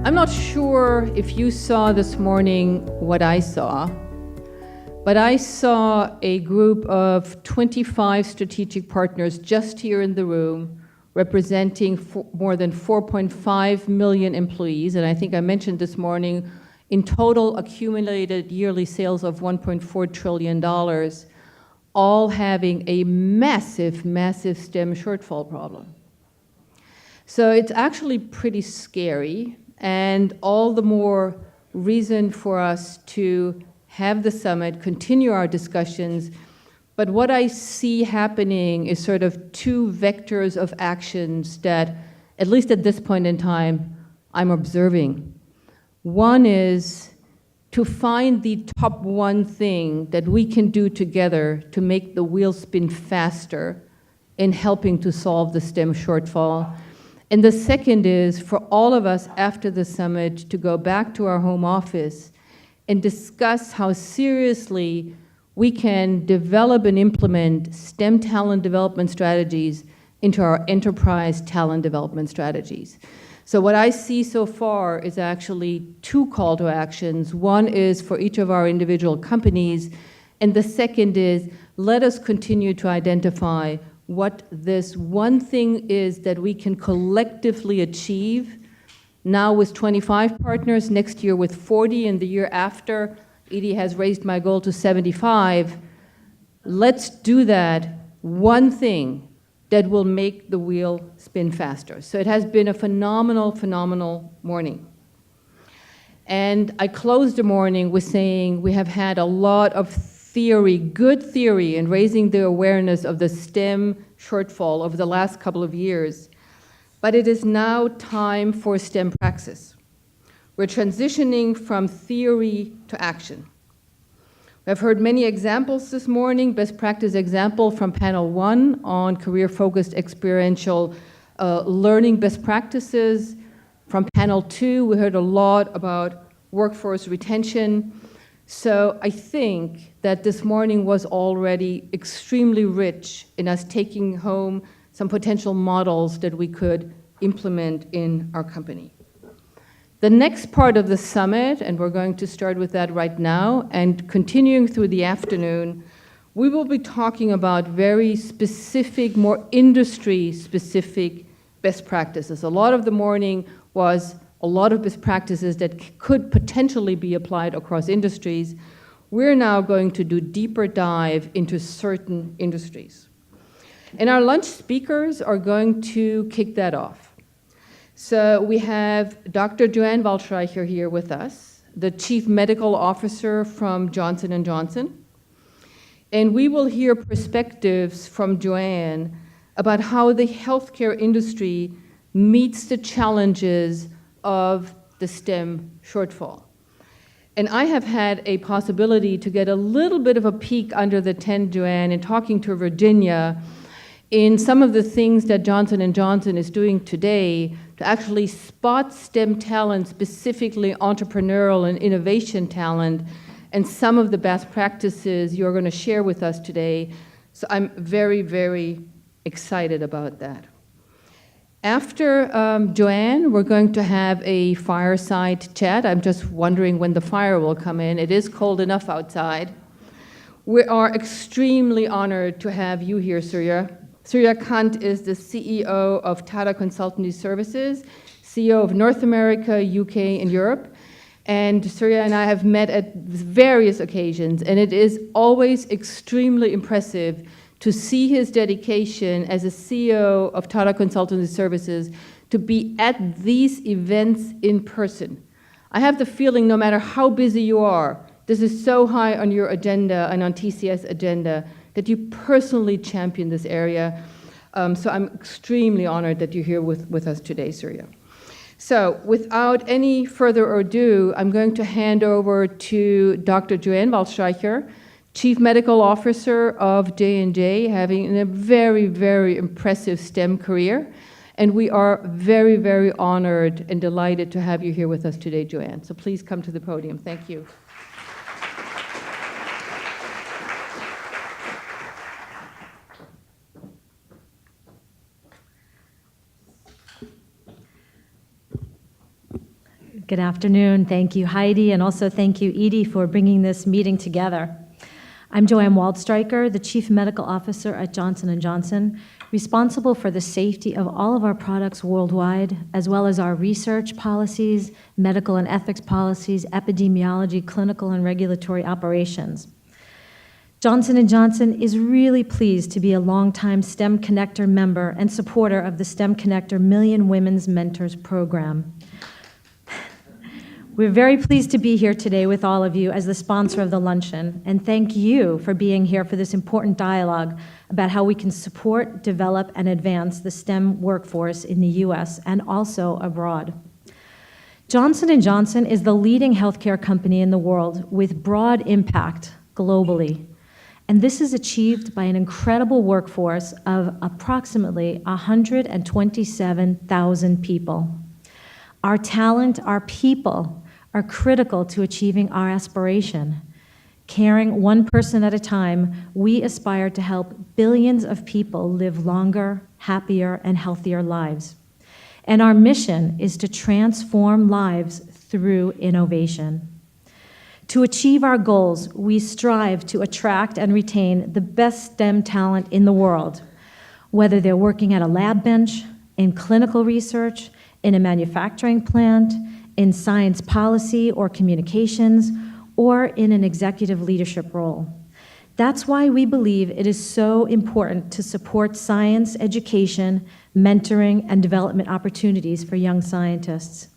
I'm not sure if you saw this morning what I saw, but I saw a group of 25 strategic partners just here in the room representing more than 4.5 million employees, and I think I mentioned this morning, in total accumulated yearly sales of $1.4 trillion, all having a massive, massive STEM shortfall problem. So it's actually pretty scary, and all the more reason for us to have the summit, continue our discussions. But what I see happening is sort of two vectors of actions that, at least at this point in time, I'm observing. One is to find the top one thing that we can do together to make the wheel spin faster in helping to solve the STEM shortfall. And the second is for all of us after the summit to go back to our home office and discuss how seriously we can develop and implement STEM talent development strategies into our enterprise talent development strategies. So what I see so far is actually two call to actions. One is for each of our individual companies, and the second is let us continue to identify what this one thing is that we can collectively achieve, now with 25 partners, next year with 40, and the year after, Edie has raised my goal to 75. Let's do that one thing that will make the wheel spin faster. So it has been a phenomenal, phenomenal morning. And I closed the morning with saying we have had a lot of theory, good theory, in raising the awareness of the STEM shortfall over the last couple of years. But it is now time for STEM praxis. We're transitioning from theory to action. We've heard many examples this morning, best practice example from panel 1 on career-focused experiential learning best practices. From panel 2, we heard a lot about workforce retention. So I think that this morning was already extremely rich in us taking home some potential models that we could implement in our company. The next part of the summit, and we're going to start with that right now, and continuing through the afternoon, we will be talking about very specific, more industry-specific best practices. A lot of the morning was a lot of best practices that could potentially be applied across industries. We're now going to do deeper dive into certain industries. And our lunch speakers are going to kick that off. So we have Dr. Joanne Waldstreicher here with us, the Chief Medical Officer from Johnson & Johnson. And we will hear perspectives from Joanne about how the healthcare industry meets the challenges of the STEM shortfall. And I have had a possibility to get a little bit of a peek under the tent, Joanne, in talking to Virginia in some of the things that Johnson & Johnson is doing today to actually spot STEM talent, specifically entrepreneurial and innovation talent, and some of the best practices you're going to share with us today. So I'm very, very excited about that. After Joanne, we're going to have a fireside chat. I'm just wondering when the fire will come in. It is cold enough outside. We are extremely honored to have you here, Surya. Surya Kant is the CEO of Tata Consultancy Services, CEO of North America, UK, and Europe. And Surya and I have met at various occasions, and it is always extremely impressive to see his dedication as a CEO of Tata Consultancy Services to be at these events in person. I have the feeling no matter how busy you are, this is so high on your agenda and on TCS agenda that you personally champion this area. So I'm extremely honored that you're here with us today, Surya. So without any further ado, I'm going to hand over to Dr. Joanne Waldstreicher, Chief Medical Officer of J&J, having a very, very impressive STEM career. And we are very, very honored and delighted to have you here with us today, Joanne. So please come to the podium. Thank you. Good afternoon. Thank you, Heidi, and also thank you, Edie, for bringing this meeting together. I'm Joanne Waldstreicher, the Chief Medical Officer at Johnson & Johnson, responsible for the safety of all of our products worldwide, as well as our research policies, medical and ethics policies, epidemiology, clinical and regulatory operations. Johnson & Johnson is really pleased to be a longtime STEM Connector member and supporter of the STEM Connector Million Women's Mentors program. We're very pleased to be here today with all of you as the sponsor of the luncheon, and thank you for being here for this important dialogue about how we can support, develop, and advance the STEM workforce in the U.S. and also abroad. Johnson & Johnson is the leading healthcare company in the world with broad impact globally, and this is achieved by an incredible workforce of approximately 127,000 people. Our talent, our people, are critical to achieving our aspiration. Caring one person at a time, we aspire to help billions of people live longer, happier, and healthier lives. And our mission is to transform lives through innovation. To achieve our goals, we strive to attract and retain the best STEM talent in the world, whether they're working at a lab bench, in clinical research, in a manufacturing plant, in science policy or communications, or in an executive leadership role. That's why we believe it is so important to support science education, mentoring, and development opportunities for young scientists,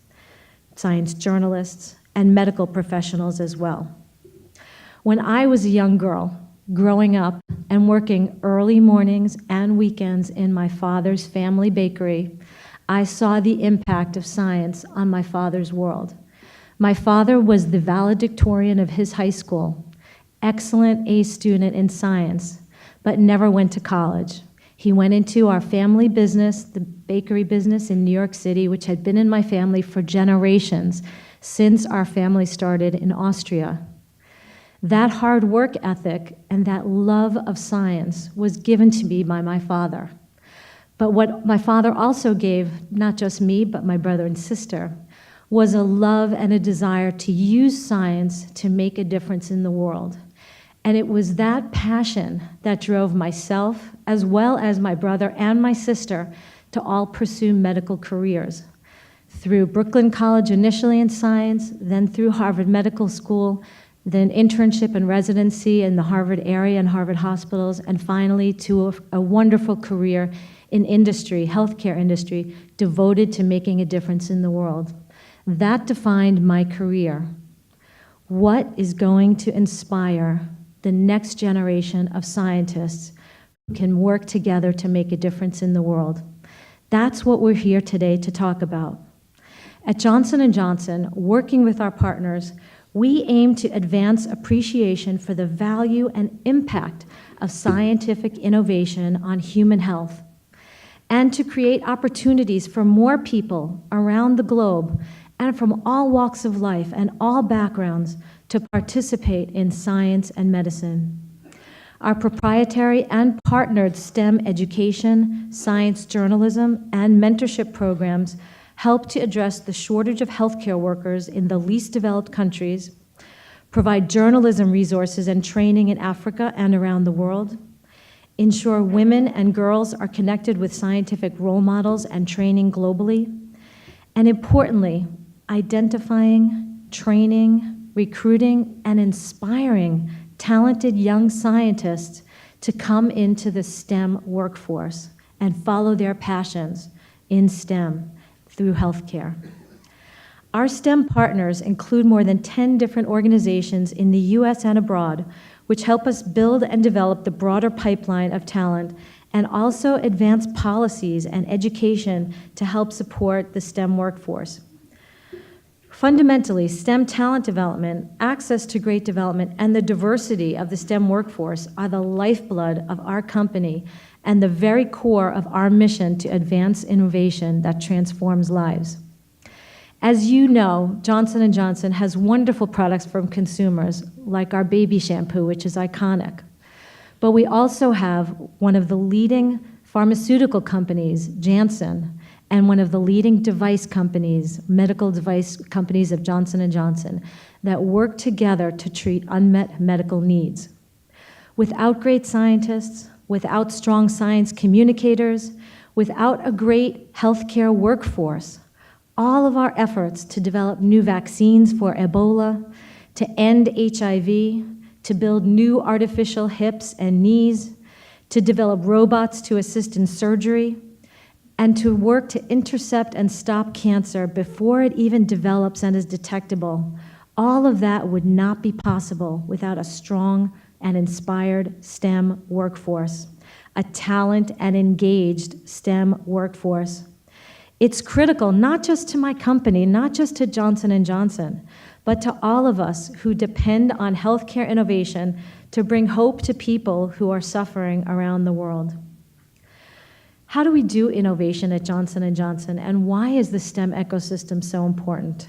science journalists, and medical professionals as well. When I was a young girl, growing up and working early mornings and weekends in my father's family bakery, I saw the impact of science on my father's world. My father was the valedictorian of his high school, excellent A student in science, but never went to college. He went into our family business, the bakery business in New York City, which had been in my family for generations since our family started in Austria. That hard work ethic and that love of science was given to me by my father. But what my father also gave, not just me, but my brother and sister, was a love and a desire to use science to make a difference in the world. And it was that passion that drove myself, as well as my brother and my sister, to all pursue medical careers. Through Brooklyn College initially in science, then through Harvard Medical School, then internship and residency in the Harvard area and Harvard hospitals, and finally to a wonderful career in industry, healthcare industry, devoted to making a difference in the world. That defined my career. What is going to inspire the next generation of scientists who can work together to make a difference in the world? That's what we're here today to talk about. At Johnson & Johnson, working with our partners, we aim to advance appreciation for the value and impact of scientific innovation on human health, and to create opportunities for more people around the globe and from all walks of life and all backgrounds to participate in science and medicine. Our proprietary and partnered STEM education, science journalism, and mentorship programs help to address the shortage of healthcare workers in the least developed countries, provide journalism resources and training in Africa and around the world, ensure women and girls are connected with scientific role models and training globally, and importantly, identifying, training, recruiting, and inspiring talented young scientists to come into the STEM workforce and follow their passions in STEM through healthcare. Our STEM partners include more than 10 different organizations in the US and abroad, which help us build and develop the broader pipeline of talent and also advance policies and education to help support the STEM workforce. Fundamentally, STEM talent development, access to great development, and the diversity of the STEM workforce are the lifeblood of our company and the very core of our mission to advance innovation that transforms lives. As you know, Johnson & Johnson has wonderful products from consumers, like our baby shampoo, which is iconic. But we also have one of the leading pharmaceutical companies, Janssen, and one of the leading device companies, medical device companies of Johnson & Johnson, that work together to treat unmet medical needs. Without great scientists, without strong science communicators, without a great healthcare workforce, all of our efforts to develop new vaccines for Ebola, to end HIV, to build new artificial hips and knees, to develop robots to assist in surgery, and to work to intercept and stop cancer before it even develops and is detectable, all of that would not be possible without a strong and inspired STEM workforce, a talent and engaged STEM workforce. It's critical not just to my company, not just to Johnson & Johnson, but to all of us who depend on healthcare innovation to bring hope to people who are suffering around the world. How do we do innovation at Johnson & Johnson, and why is the STEM ecosystem so important?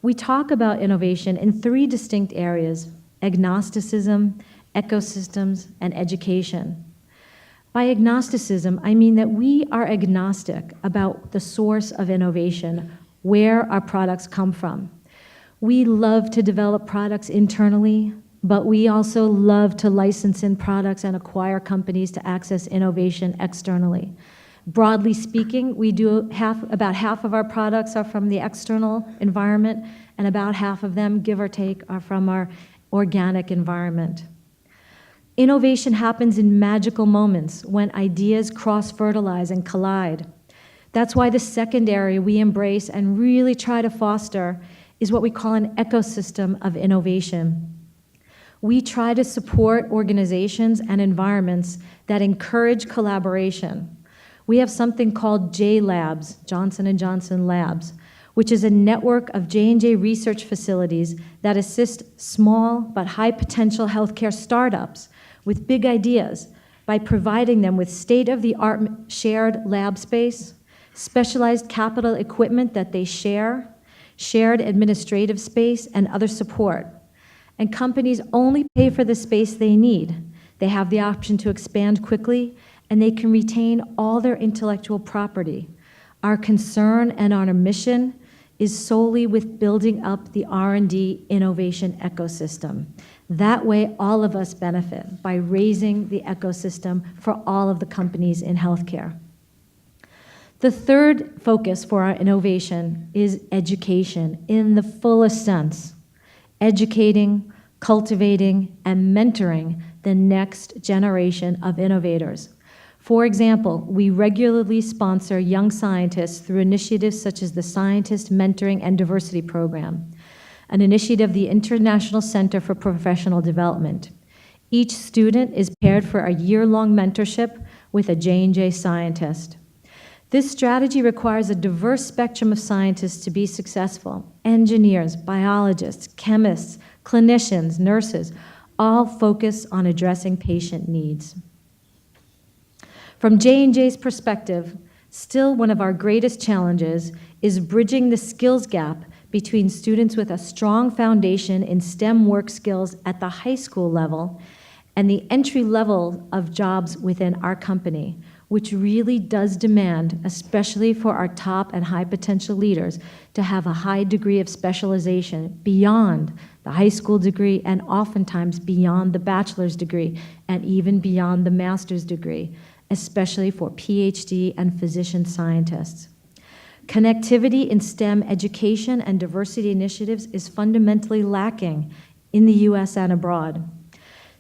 We talk about innovation in 3 distinct areas: agnosticism, ecosystems, and education. By agnosticism, I mean that we are agnostic about the source of innovation, where our products come from. We love to develop products internally, but we also love to license in products and acquire companies to access innovation externally. Broadly speaking, we do about half of our products are from the external environment, and about half of them, give or take, are from our organic environment. Innovation happens in magical moments when ideas cross-fertilize and collide. That's why the second area we embrace and really try to foster is what we call an ecosystem of innovation. We try to support organizations and environments that encourage collaboration. We have something called J-Labs, Johnson & Johnson Labs, which is a network of J&J research facilities that assist small but high-potential healthcare startups with big ideas by providing them with state-of-the-art shared lab space, specialized capital equipment that they share, shared administrative space, and other support. And companies only pay for the space they need. They have the option to expand quickly, and they can retain all their intellectual property. Our concern and our mission is solely with building up the R&D innovation ecosystem. That way, all of us benefit by raising the ecosystem for all of the companies in healthcare. The third focus for our innovation is education in the fullest sense. Educating, cultivating, and mentoring the next generation of innovators. For example, we regularly sponsor young scientists through initiatives such as the Scientist Mentoring and Diversity Program, an initiative of the International Center for Professional Development. Each student is paired for a year-long mentorship with a J&J scientist. This strategy requires a diverse spectrum of scientists to be successful: engineers, biologists, chemists, clinicians, nurses, all focus on addressing patient needs. From J&J's perspective, still one of our greatest challenges is bridging the skills gap between students with a strong foundation in STEM work skills at the high school level and the entry level of jobs within our company, which really does demand, especially for our top and high potential leaders, to have a high degree of specialization beyond the high school degree and oftentimes beyond the bachelor's degree and even beyond the master's degree, especially for PhD and physician scientists. Connectivity in STEM education and diversity initiatives is fundamentally lacking in the US and abroad.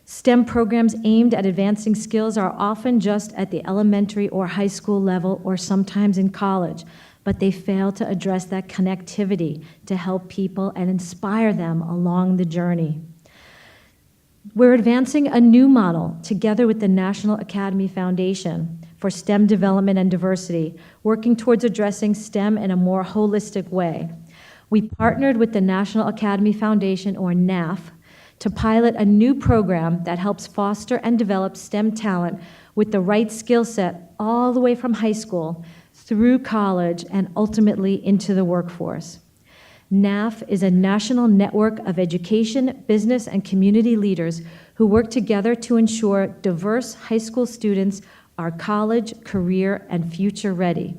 STEM programs aimed at advancing skills are often just at the elementary or high school level or sometimes in college, but they fail to address that connectivity to help people and inspire them along the journey. We're advancing a new model together with the National Academy Foundation for STEM development and diversity, working towards addressing STEM in a more holistic way. We partnered with the National Academy Foundation, or NAF, to pilot a new program that helps foster and develop STEM talent with the right skill set all the way from high school through college and ultimately into the workforce. NAF is a national network of education, business, and community leaders who work together to ensure diverse high school students are college, career, and future ready.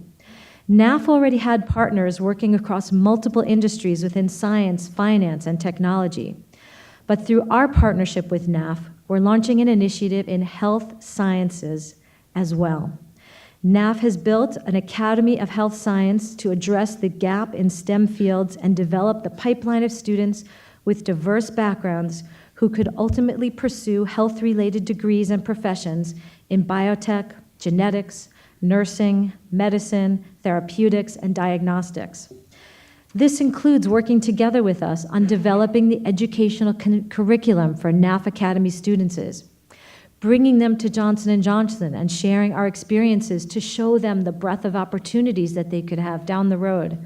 NAF already had partners working across multiple industries within science, finance, and technology. But through our partnership with NAF, we're launching an initiative in health sciences as well. NAF has built an Academy of Health Science to address the gap in STEM fields and develop the pipeline of students with diverse backgrounds who could ultimately pursue health-related degrees and professions in biotech, genetics, nursing, medicine, therapeutics, and diagnostics. This includes working together with us on developing the educational curriculum for NAF Academy students, bringing them to Johnson & Johnson and sharing our experiences to show them the breadth of opportunities that they could have down the road,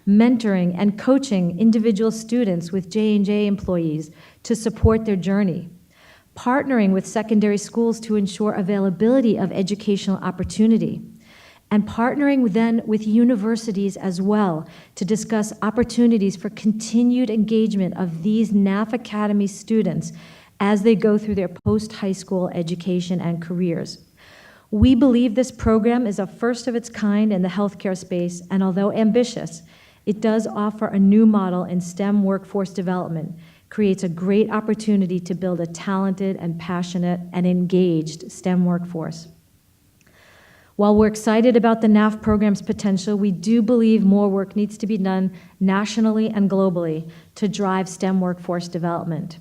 mentoring and coaching individual students with J&J employees to support their journey, partnering with secondary schools to ensure availability of educational opportunity, and partnering then with universities as well to discuss opportunities for continued engagement of these NAF Academy students as they go through their post-high school education and careers. We believe this program is a first of its kind in the healthcare space, and although ambitious, it does offer a new model in STEM workforce development, creates a great opportunity to build a talented and passionate and engaged STEM workforce. While we're excited about the NAF program's potential, we do believe more work needs to be done nationally and globally to drive STEM workforce development.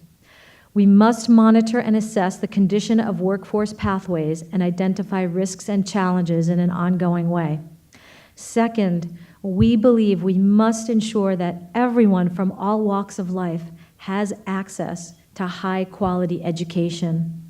We must monitor and assess the condition of workforce pathways and identify risks and challenges in an ongoing way. Second, we believe we must ensure that everyone from all walks of life has access to high-quality education.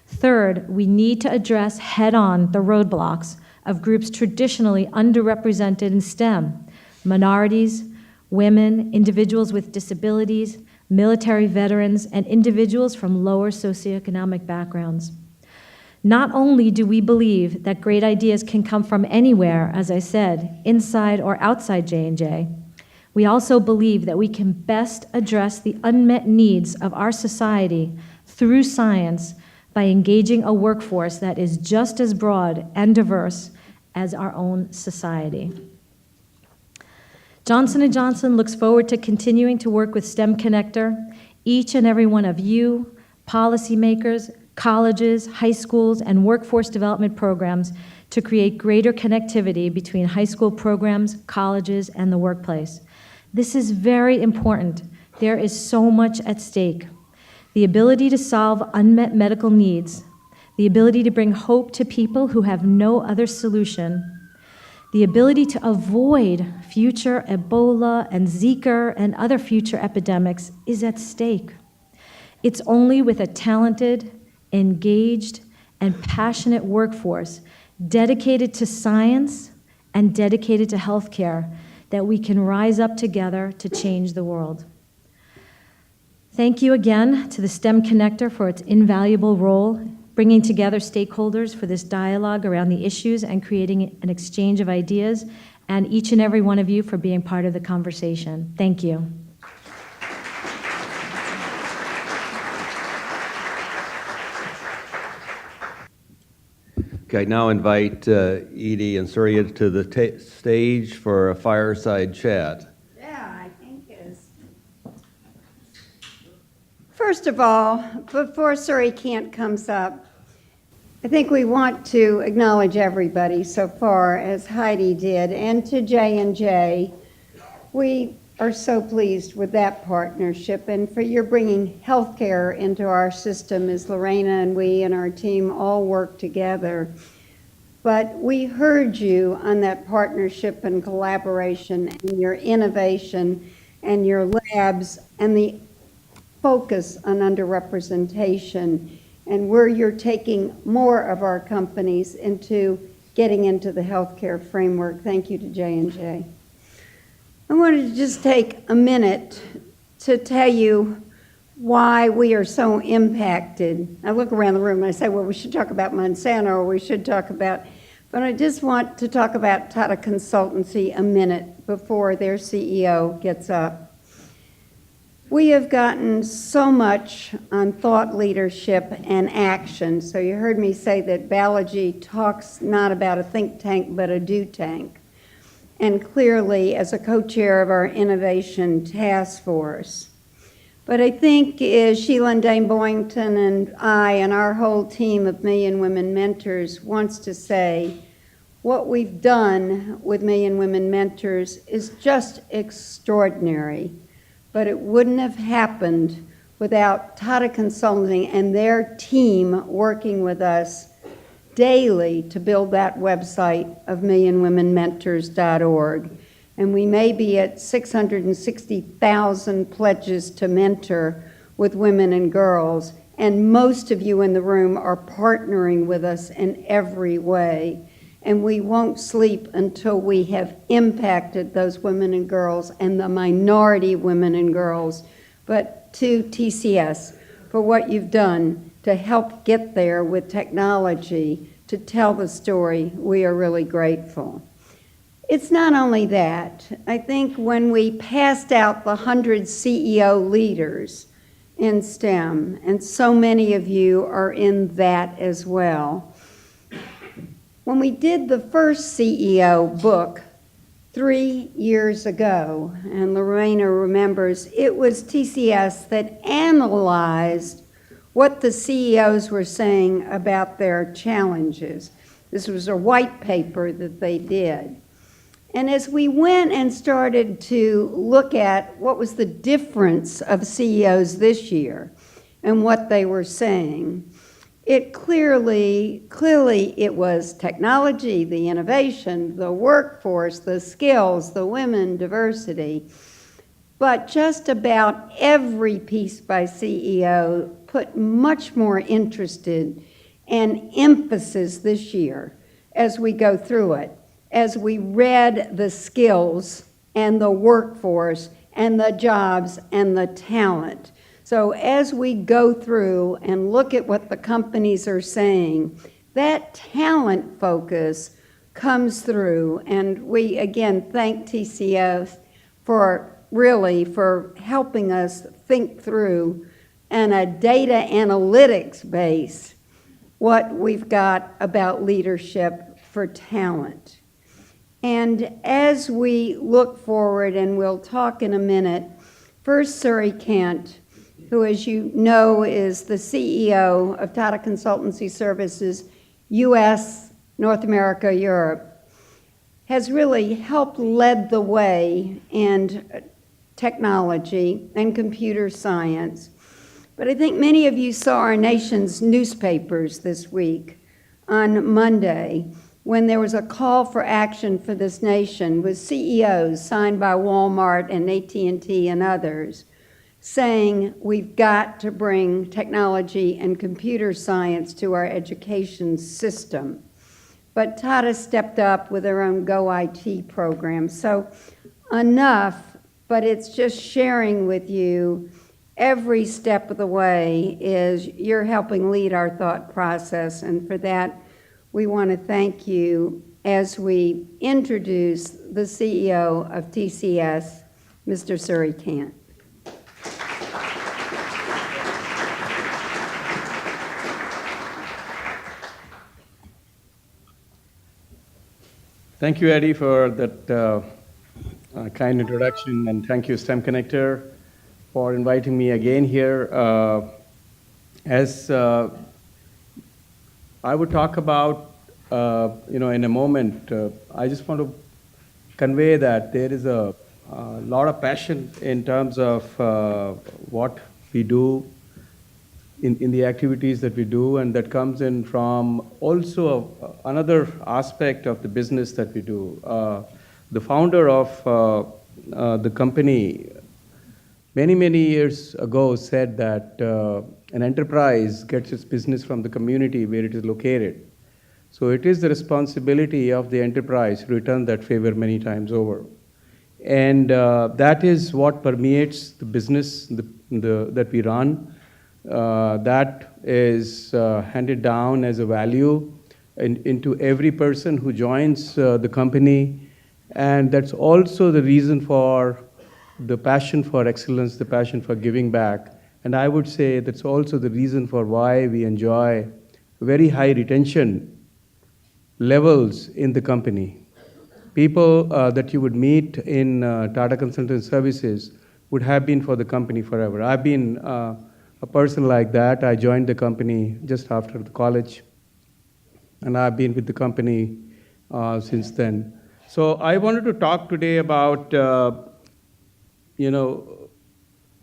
Third, we need to address head-on the roadblocks of groups traditionally underrepresented in STEM: minorities, women, individuals with disabilities, military veterans, and individuals from lower socioeconomic backgrounds. Not only do we believe that great ideas can come from anywhere, as I said, inside or outside J&J, we also believe that we can best address the unmet needs of our society through science by engaging a workforce that is just as broad and diverse as our own society. Johnson & Johnson looks forward to continuing to work with STEM Connector, each and every one of you, policymakers, colleges, high schools, and workforce development programs to create greater connectivity between high school programs, colleges, and the workplace. This is very important. There is so much at stake. The ability to solve unmet medical needs, the ability to bring hope to people who have no other solution, the ability to avoid future Ebola and Zika and other future epidemics is at stake. It's only with a talented, engaged, and passionate workforce dedicated to science and dedicated to healthcare that we can rise up together to change the world. Thank you again to the STEM Connector for its invaluable role, bringing together stakeholders for this dialogue around the issues and creating an exchange of ideas, and each and every one of you for being part of the conversation. Thank you. Okay, I now invite Edie and Surya to the stage for a fireside chat. Yeah, I think is. First of all, before Surya Kant comes up, I think we want to acknowledge everybody so far, as Heidi did, and to J&J. We are so pleased with that partnership, and for your bringing healthcare into our system as Lorena and we and our team all work together. But we heard you on that partnership and collaboration and your innovation and your labs and the focus on underrepresentation and where you're taking more of our companies into getting into the healthcare framework. Thank you to J&J. I wanted to just take a minute to tell you why we are so impacted. I look around the room and I say, well, we should talk about Monsanto, or we should talk about, but I just want to talk about Tata Consultancy a minute before their CEO gets up. We have gotten so much on thought leadership and action. So you heard me say that Balaji talks not about a think tank, but a do tank. and clearly as a co-chair of our innovation task force. But I think as Sheila and Dane Boynton and I and our whole team of Million Women Mentors wants to say, what we've done with Million Women Mentors is just extraordinary, but it wouldn't have happened without Tata Consulting and their team working with us daily to build that website of millionwomenmentors.org. And we may be at 660,000 pledges to mentor with women and girls, and most of you in the room are partnering with us in every way. And we won't sleep until we have impacted those women and girls and the minority women and girls. But to TCS for what you've done to help get there with technology to tell the story, we are really grateful. It's not only that. I think when we passed out the 100 CEO leaders in STEM, and so many of you are in that as well, when we did the first CEO book 3 years ago, and Lorena remembers, it was TCS that analyzed what the CEOs were saying about their challenges. This was a white paper that they did. And as we went and started to look at what was the difference of CEOs this year and what they were saying, it clearly it was technology, the innovation, the workforce, the skills, the women, diversity. But just about every piece by CEO put much more interested and emphasis this year as we go through it, as we read the skills and the workforce and the jobs and the talent. So as we go through and look at what the companies are saying, that talent focus comes through. And we, again, thank TCS for helping us think through on a data analytics base what we've got about leadership for talent. And as we look forward, and we'll talk in a minute, first Surya Kant, who, as you know, is the CEO of Tata Consultancy Services, US, North America, Europe, has really helped lead the way in technology and computer science. But I think many of you saw our nation's newspapers this week on Monday when there was a call for action for this nation with CEOs signed by Walmart and AT&T and others, saying we've got to bring technology and computer science to our education system. But Tata stepped up with their own Go IT program. So enough, but it's just sharing with you every step of the way is you're helping lead our thought process. And for that, we want to thank you as we introduce the CEO of TCS, Mr. Surya Kant. Thank you, Eddie, for that kind introduction, and thank you, STEM Connector, for inviting me again here. As I would talk about, in a moment, I just want to convey that there is a lot of passion in terms of what we do in the activities that we do, and that comes in from also another aspect of the business that we do. The founder of the company many years ago said that an enterprise gets its business from the community where it is located. So it is the responsibility of the enterprise to return that favor many times over. And that is what permeates the business that we run. That is handed down as a value into every person who joins the company. And that's also the reason for the passion for excellence, the passion for giving back. And I would say that's also the reason for why we enjoy very high retention levels in the company. people that you would meet in Tata Consultancy Services would have been for the company forever. I've been a person like that. I joined the company just after the college, and I've been with the company since then. So I wanted to talk today about,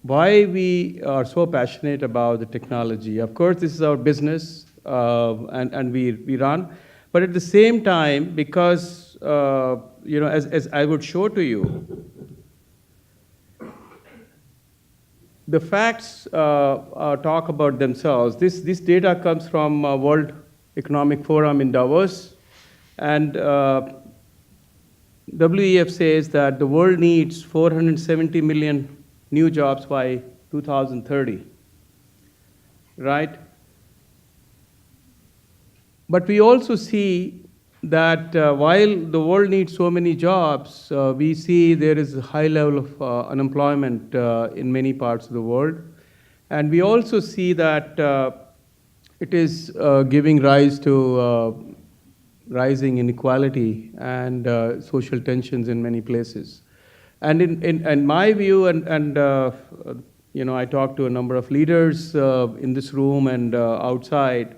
why we are so passionate about the technology. Of course, this is our business, and we run. But at the same time, because, as I would show to you, the facts talk about themselves. This data comes from World Economic Forum in Davos, and WEF says that the world needs 470 million new jobs by 2030, right? But we also see that while the world needs so many jobs, we see there is a high level of unemployment in many parts of the world. And we also see that it is giving rise to rising inequality and social tensions in many places. And in my view, I talked to a number of leaders in this room and outside.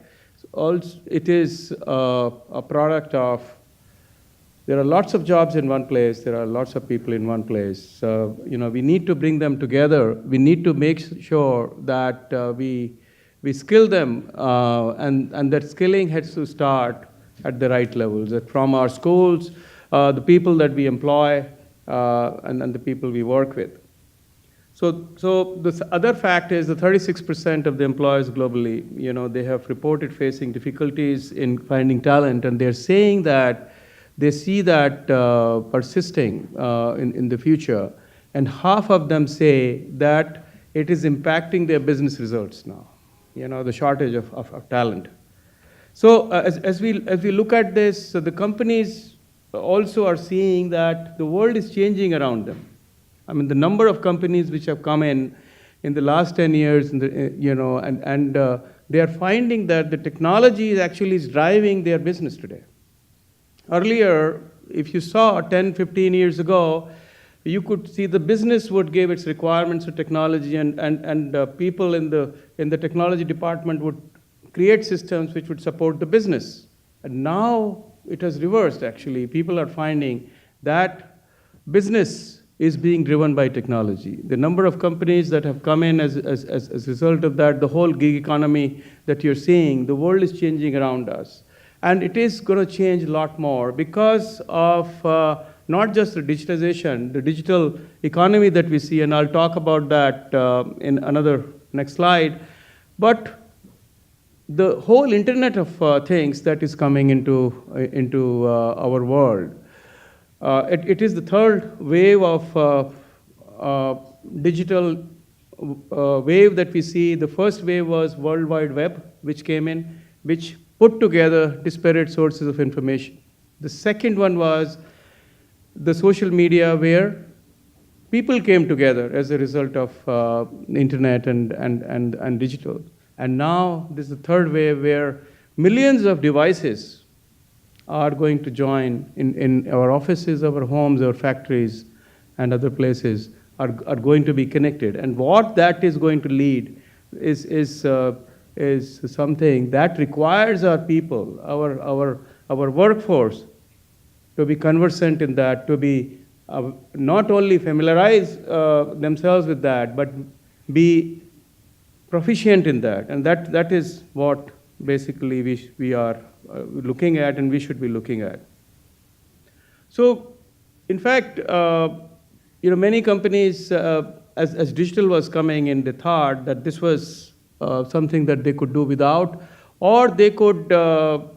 Also, it is a product of, there are lots of jobs in one place, there are lots of people in one place. We need to bring them together. We need to make sure that we skill them, and that skilling has to start at the right levels, that from our schools, the people that we employ, and the people we work with. So the other fact is that 36% of the employers globally, they have reported facing difficulties in finding talent, and they're saying that they see that persisting in the future, and half of them say that it is impacting their business results now, the shortage of talent. So as we look at this, so the companies also are seeing that the world is changing around them. I mean, the number of companies which have come in the last 10 years, and they are finding that the technology is driving their business today. Earlier, if you saw 10, 15 years ago, you could see the business would give its requirements to technology, and people in the technology department would create systems which would support the business. And now it has reversed, actually. People are finding that business is being driven by technology. The number of companies that have come in as a result of that, the whole gig economy that you're seeing, the world is changing around us. And it is going to change a lot more because of not just the digitization, the digital economy that we see, and I'll talk about that in another next slide, but the whole Internet of Things that is coming into our world. It is the third wave of digital wave that we see. The first wave was World Wide Web, which came in, which put together disparate sources of information. The second one was the social media, where people came together as a result of the internet and digital. And now this is the third wave, where millions of devices are going to join in our offices, our homes, our factories, and other places are going to be connected. And what that is going to lead is something that requires our people, our workforce, to be conversant in that, to be not only familiarize themselves with that, but be proficient in that. And that is what basically we are looking at, and we should be looking at. So, in fact, many companies, as digital was coming in, they thought that this was something that they could do without, or they could, do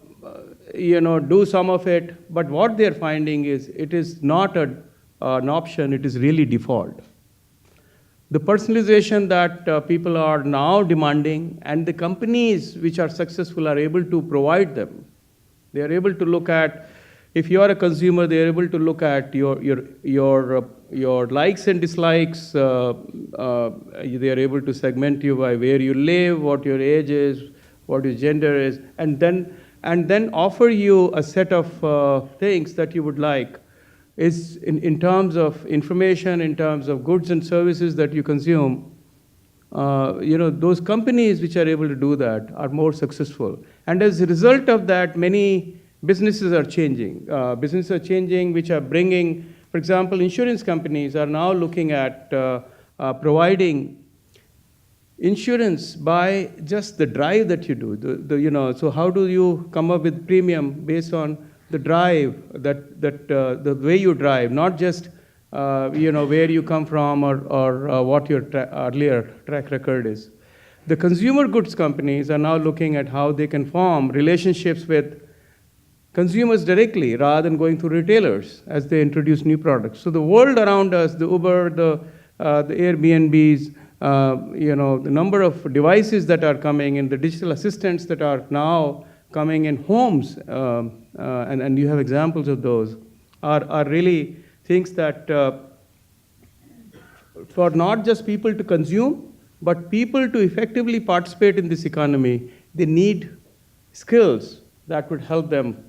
some of it. But what they're finding is it is not an option; it is really default. The personalization that people are now demanding, and the companies which are successful are able to provide them. They are able to look at, if you are a consumer, they are able to look at your likes and dislikes. They are able to segment you by where you live, what your age is, what your gender is, and then offer you a set of things that you would like is in terms of information, in terms of goods and services that you consume, those companies which are able to do that are more successful. And as a result of that, many businesses are changing. Businesses are changing, which are bringing, for example, insurance companies are now looking at providing insurance by just the drive that you do. So how do you come up with premium based on the drive, the way you drive, not just where you come from or what your earlier track record is. The consumer goods companies are now looking at how they can form relationships with consumers directly rather than going through retailers as they introduce new products. So the world around us, the Uber, the Airbnbs, the number of devices that are coming and the digital assistants that are now coming in homes, and you have examples of those, are really things that for not just people to consume, but people to effectively participate in this economy, they need skills that would help them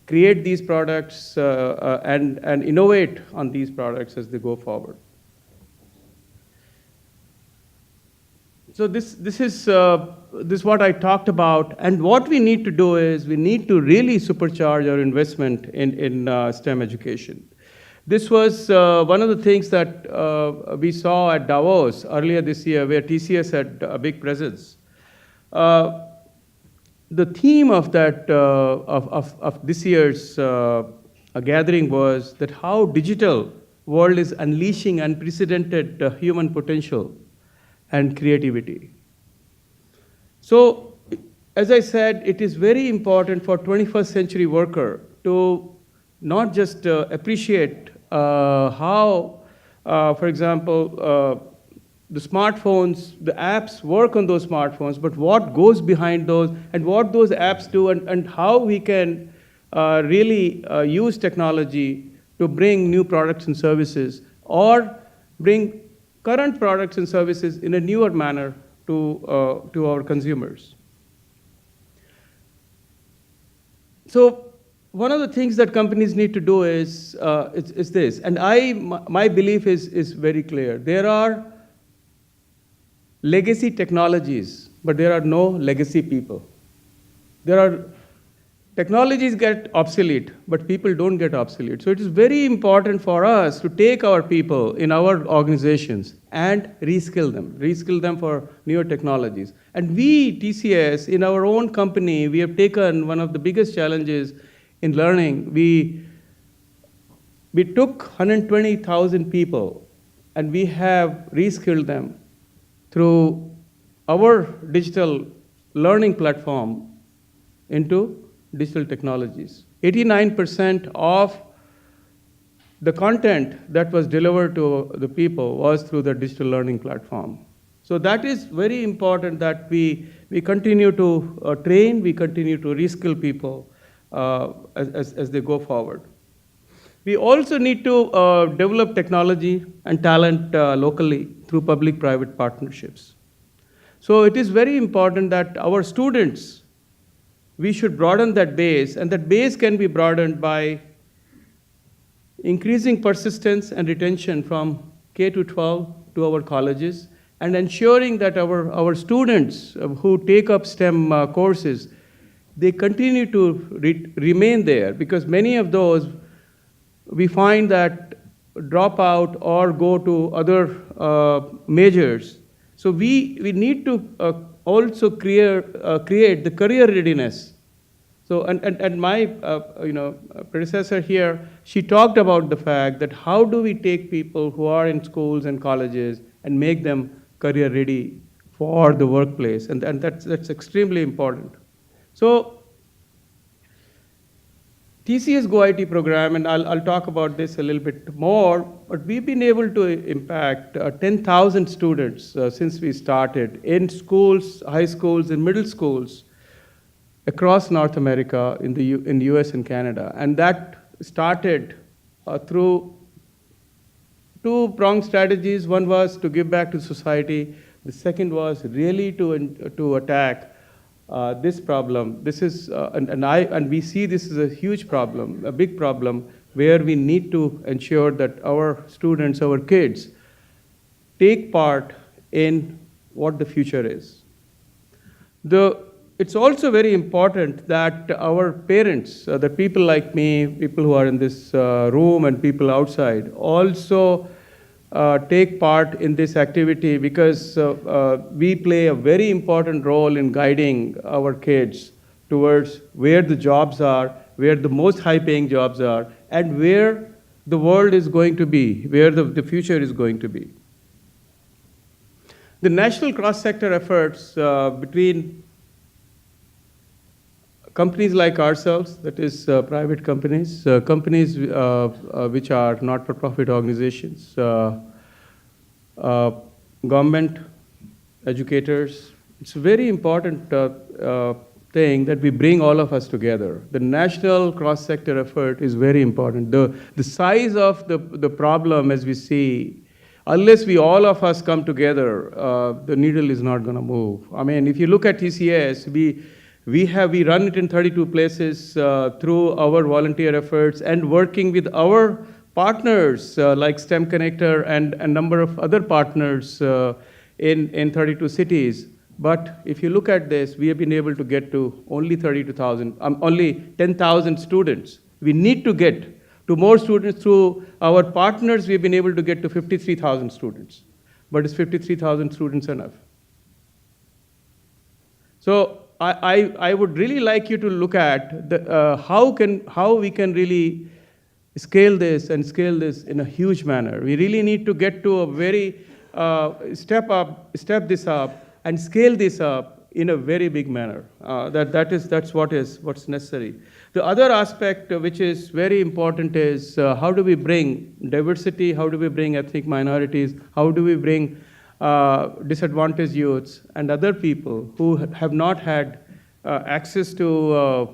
create these products and innovate on these products as they go forward. So this is what I talked about, and what we need to do is we need to really supercharge our investment in STEM education. This was one of the things that we saw at Davos earlier this year, where TCS had a big presence. The theme of that of this year's gathering was that how digital world is unleashing unprecedented human potential and creativity. So, as I said, it is very important for 21st century worker to not just appreciate how, for example, the smartphones, the apps work on those smartphones, but what goes behind those and what those apps do and how we can really use technology to bring new products and services or bring current products and services in a newer manner to our consumers. So one of the things that companies need to do is this, and my belief is very clear. There are legacy technologies, but there are no legacy people. Technologies get obsolete, but people don't get obsolete. So it is very important for us to take our people in our organizations and reskill them for newer technologies. And we, TCS, in our own company, we have taken one of the biggest challenges in learning. We took 120,000 people and we have reskilled them through our digital learning platform into digital technologies. 89% of the content that was delivered to the people was through the digital learning platform. So that is very important that we continue to train, we continue to reskill people as they go forward. We also need to develop technology and talent locally through public-private partnerships. So it is very important that our students, we should broaden that base, and that base can be broadened by increasing persistence and retention from K to 12 to our colleges, and ensuring that our students who take up STEM courses, they continue to remain there, because many of those we find that drop out or go to other majors. So we need to also create the career readiness. So and my predecessor here, she talked about the fact that how do we take people who are in schools and colleges and make them career ready for the workplace, and that's extremely important. So TCS Go IT program, and I'll talk about this a little bit more, but we've been able to impact 10,000 students since we started in schools, high schools, and middle schools across North America, in the US and Canada. And that started through two-pronged strategies. One was to give back to society. The second was really to attack this problem. This is, and we see this as a huge problem, a big problem, where we need to ensure that our students, our kids, take part in what the future is. It's also very important that our parents, the people like me, people who are in this room and people outside, also take part in this activity, because we play a very important role in guiding our kids towards where the jobs are, where the most high-paying jobs are, and where the world is going to be, where the future is going to be. The national cross-sector efforts between companies like ourselves, that is private companies, companies which are not-for-profit organizations, government, educators, it's a very important thing that we bring all of us together. The national cross-sector effort is very important. The size of the problem, as we see, unless we all of us come together, the needle is not going to move. I mean, if you look at TCS, we run it in 32 places through our volunteer efforts and working with our partners like STEM Connector and a number of other partners in 32 cities. But if you look at this, we have been able to get to only 32,000, only 10,000 students. We need to get to more students through our partners. We've been able to get to 53,000 students. But is 53,000 students enough? So I would really like you to look at how we can really scale this in a huge manner. We really need to get to a very step this up and scale this up in a very big manner. That's what's necessary. The other aspect which is very important is how do we bring diversity, how do we bring ethnic minorities, how do we bring disadvantaged youths and other people who have not had access to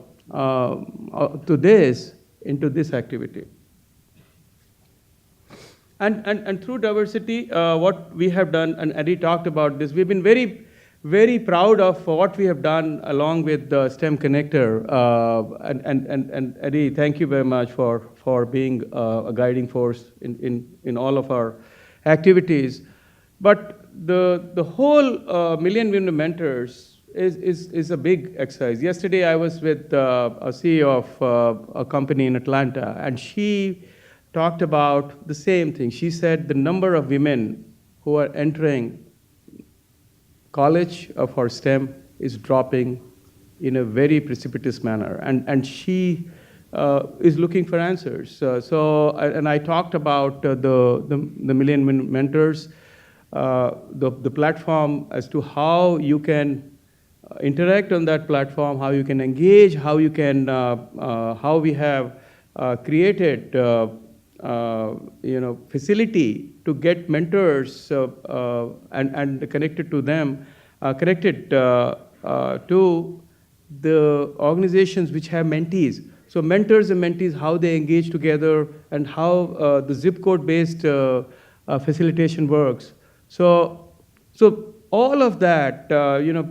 this into this activity. And through diversity, what we have done, and Eddie talked about this, we've been very, very proud of what we have done along with the STEM Connector. And Eddie, thank you very much for being a guiding force in all of our activities. But the whole Million Women Mentors is a big exercise. Yesterday, I was with a CEO of a company in Atlanta, and she talked about the same thing. She said the number of women who are entering college for STEM is dropping in a very precipitous manner, and she is looking for answers. And I talked about the Million Women Mentors, the platform as to how you can interact on that platform, how you can engage, how we have created facility to get mentors and connected to them, connected to the organizations which have mentees. So mentors and mentees, how they engage together and how the zip code based facilitation works. So all of that,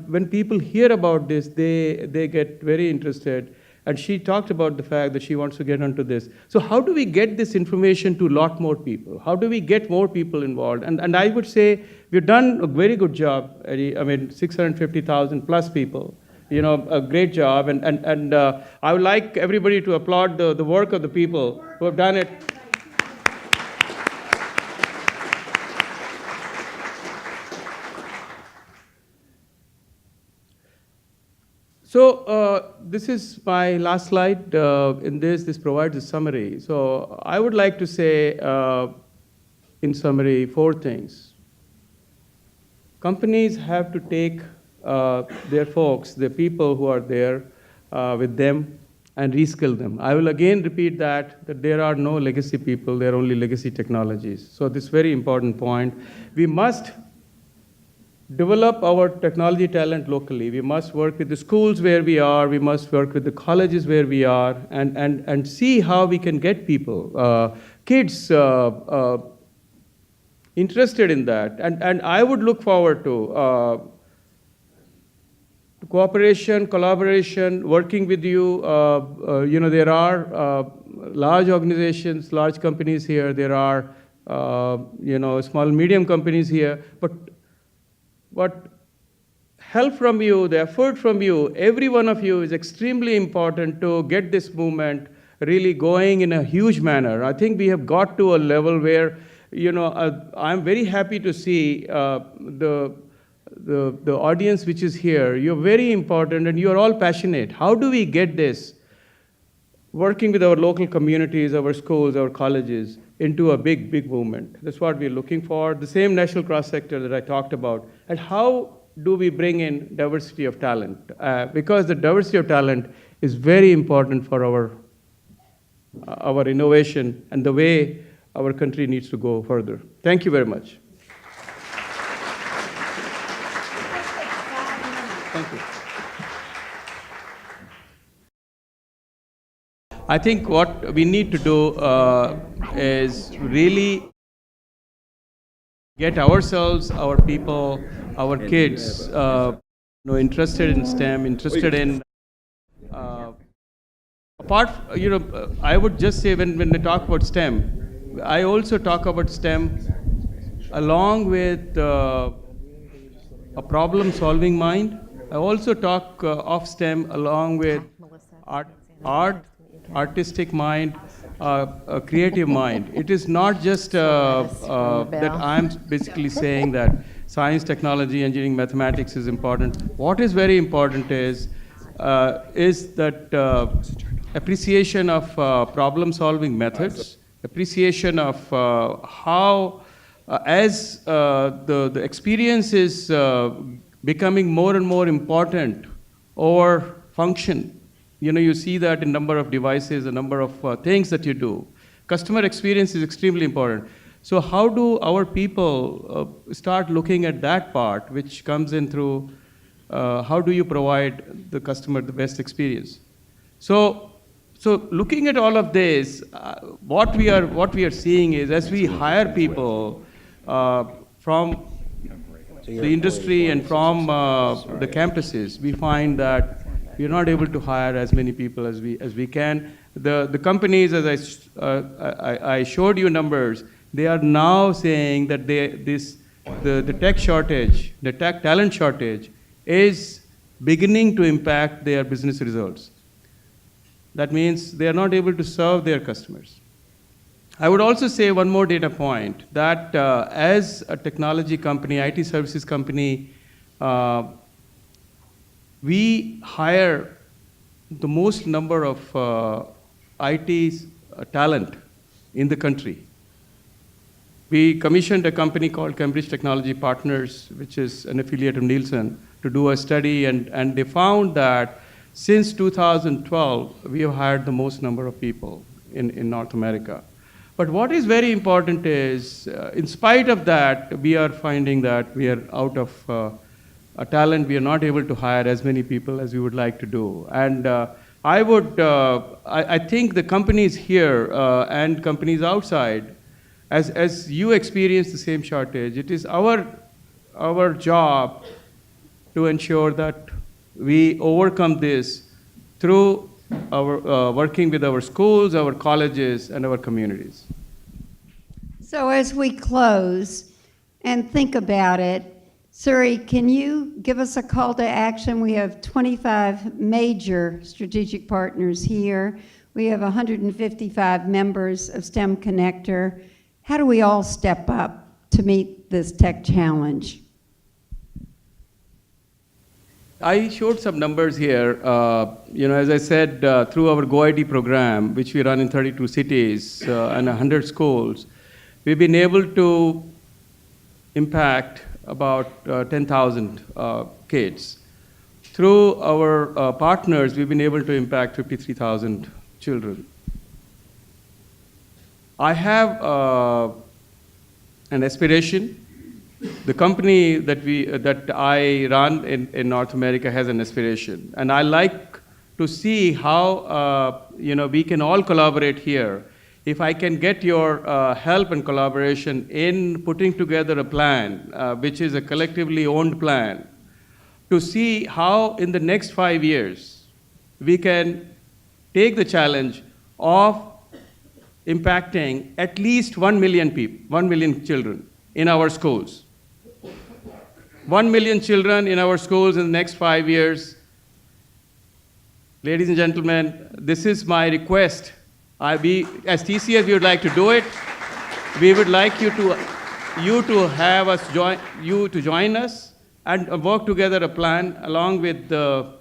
when people hear about this, they get very interested. And she talked about the fact that she wants to get onto this. So how do we get this information to a lot more people? How do we get more people involved? And I would say we've done a very good job, Eddie. I mean, 650,000 plus people, a great job. And I would like everybody to applaud the work of the people who have done it. So this is my last slide. This provides a summary. So I would like to say, in summary, 4 things. Companies have to take their folks, the people who are there with them, and reskill them. I will again repeat that there are no legacy people, there are only legacy technologies. So this very important point. We must develop our technology talent locally. We must work with the schools where we are. We must work with the colleges where we are, and see how we can get people, kids, interested in that. And I would look forward to cooperation, collaboration, working with you. There are large organizations, large companies here. There are, small, medium companies here. But help from you, the effort from you, every one of you is extremely important to get this movement really going in a huge manner. I think we have got to a level where, I'm very happy to see the audience which is here. You're very important and you're all passionate. How do we get this, working with our local communities, our schools, our colleges, into a big, big movement? That's what we're looking for. The same national cross-sector that I talked about. And how do we bring in diversity of talent? Because the diversity of talent is very important for our innovation and the way our country needs to go further. Thank you very much. Thank you. I think what we need to do is really get ourselves, our people, our kids, interested in STEM, interested in. I would just say when I talk about STEM, I also talk about STEM along with a problem-solving mind. I also talk of STEM along with artistic mind, a creative mind. It is not just that I'm basically saying that science, technology, engineering, mathematics is important. What is very important is that appreciation of problem-solving methods, appreciation of how, as the experience is becoming more and more important over function. You see that in number of devices, a number of things that you do. Customer experience is extremely important. So how do our people start looking at that part, which comes in through how do you provide the customer the best experience? So looking at all of this, what we are seeing is, as we hire people from the industry and from the campuses, we find that we are not able to hire as many people as we can. The companies, as I showed you numbers, they are now saying that the tech shortage, the tech talent shortage, is beginning to impact their business results. That means they are not able to serve their customers. I would also say one more data point, that as a technology company, IT services company, we hire the most number of IT talent in the country. We commissioned a company called Cambridge Technology Partners, which is an affiliate of Nielsen, to do a study, and they found that since 2012, we have hired the most number of people in North America. But what is very important is, in spite of that, we are finding that we are out of talent. We are not able to hire as many people as we would like to do. And I think the companies here and companies outside, as you experience the same shortage, it is our job to ensure that we overcome this through our working with our schools, our colleges, and our communities. So as we close and think about it, Surya, can you give us a call to action? We have 25 major strategic partners here. We have 155 members of STEM Connector. How do we all step up to meet this tech challenge? I showed some numbers here. As I said, through our GoID program, which we run in 32 cities and 100 schools, we've been able to impact about 10,000 kids. Through our partners, we've been able to impact 53,000 children. I have an aspiration. The company that I run in North America has an aspiration, and I like to see how we can all collaborate here. If I can get your help and collaboration in putting together a plan, which is a collectively owned plan, to see how in the next 5 years we can take the challenge of impacting at least 1 million people, 1 million children in our schools. 1 million children in our schools in the next 5 years. Ladies and gentlemen, this is my request. As TCS, we would like to do it. We would like you to have us join us and work together a plan along with the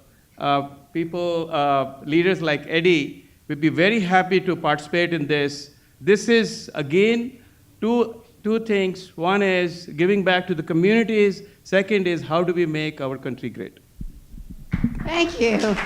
leaders like Eddie. We'd be very happy to participate in this. This is, again, two things. One is giving back to the communities. Second is how do we make our country great. Thank you.